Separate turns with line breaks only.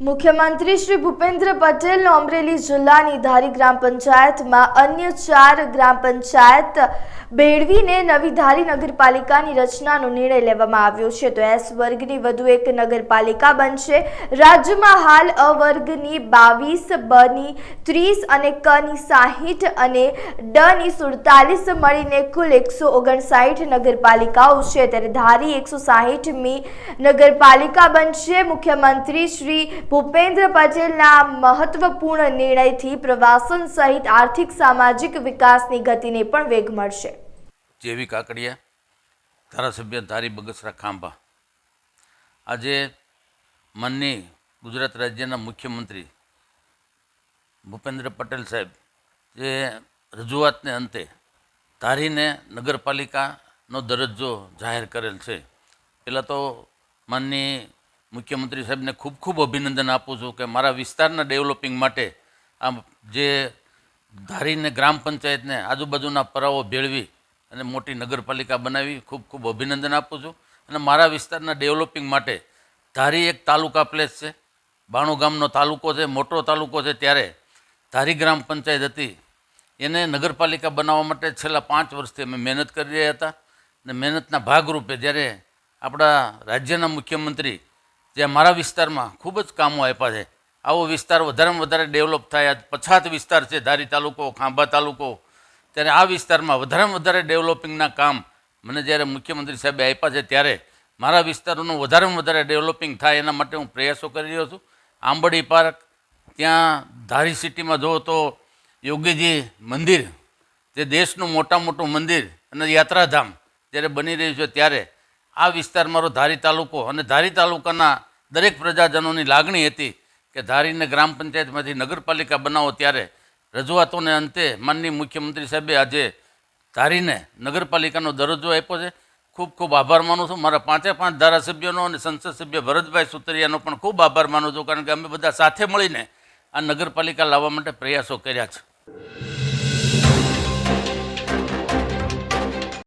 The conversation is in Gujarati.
મુખ્યમંત્રી શ્રી ભૂપેન્દ્ર પટેલનો અમરેલી જિલ્લાની ધારી ગ્રામ પંચાયતમાં અન્ય 4 ગ્રામ પંચાયત ભેળવીને નવી ધારી નગરપાલિકાની રચનાનો નિર્ણય લેવામાં આવ્યો છે. તો એસ વર્ગની વધુ એક નગરપાલિકા બનશે. રાજ્યમાં હાલ અ વર્ગની 22, બ ની 30 અને ક ની 60 અને ડ ની 47 મળીને કુલ 159 નગરપાલિકાઓ છે. ત્યારે ધારી 160મી નગરપાલિકા બનશે. મુખ્યમંત્રી શ્રી ભૂપેન્દ્ર પટેલના મહત્વપૂર્ણ નિર્ણયથી પ્રવાસન સહિત આર્થિક સામાજિક વિકાસની ગતિને પણ વેગ મળશે.
જેવી કાકડિયા, ધારાસભ્ય ધારી બગસરા ખાંભા, આજે માનનીય ગુજરાત રાજ્યના મુખ્યમંત્રી ભૂપેન્દ્ર પટેલ સાહેબ જે રજૂઆતને અંતે ધારીને નગરપાલિકાનો દરજ્જો જાહેર કરેલ છે. પહેલાં તો માનનીય મુખ્યમંત્રી સાહેબને ખૂબ ખૂબ અભિનંદન આપું છું કે મારા વિસ્તારના ડેવલપિંગ માટે આમ જે ધારીને ગ્રામ પંચાયતને આજુબાજુના પરાઓ ભેળવી અને મોટી નગરપાલિકા બનાવી ખૂબ ખૂબ અભિનંદન આપું છું. અને મારા વિસ્તારના ડેવલપિંગ માટે ધારી એક તાલુકા પ્લેસ છે, 92 ગામનો તાલુકો છે, મોટો તાલુકો છે. ત્યારે ધારી ગ્રામ પંચાયત હતી એને નગરપાલિકા બનાવવા માટે છેલ્લા 5 વર્ષથી અમે મહેનત કરી રહ્યા હતા. અને મહેનતના ભાગરૂપે જ્યારે આપણા રાજ્યના મુખ્યમંત્રી જે મારા વિસ્તારમાં ખૂબ જ કામો આપ્યા છે, આવો વિસ્તાર વધારેમાં વધારે ડેવલપ થાય. આજ પછાત વિસ્તાર છે ધારી તાલુકો, ખાંભા તાલુકો, ત્યારે આ વિસ્તારમાં વધારેમાં વધારે ડેવલપિંગના કામ મને જ્યારે મુખ્યમંત્રી સાહેબે આપ્યા છે ત્યારે મારા વિસ્તારોનું વધારેમાં વધારે ડેવલપિંગ થાય એના માટે હું પ્રયાસો કરી રહ્યો છું. આંબડી પાર્ક, ત્યાં ધારી સિટીમાં જુઓ તો યોગીજી મંદિર, જે દેશનું મોટું મંદિર અને યાત્રાધામ જ્યારે બની રહ્યું છે, ત્યારે આ વિસ્તાર મારો ધારી તાલુકો અને ધારી તાલુકાના દરેક પ્રજાજનોની લાગણી હતી કે ધારીને ગ્રામ પંચાયતમાંથી નગરપાલિકા બનાવો. ત્યારે રજૂઆતોને અંતે માનનીય મુખ્યમંત્રી સાહેબે આજે ધારીને નગરપાલિકાનો દરજ્જો આપ્યો છે. ખૂબ ખૂબ આભાર માનું છું. મારા 5 ધારાસભ્યોનો અને સંસદ સભ્ય ભરતભાઈ સુતરિયાનો પણ ખૂબ આભાર માનું છું, કારણ કે અમે બધા સાથે મળીને આ નગરપાલિકા લાવવા માટે પ્રયાસો કર્યા છે.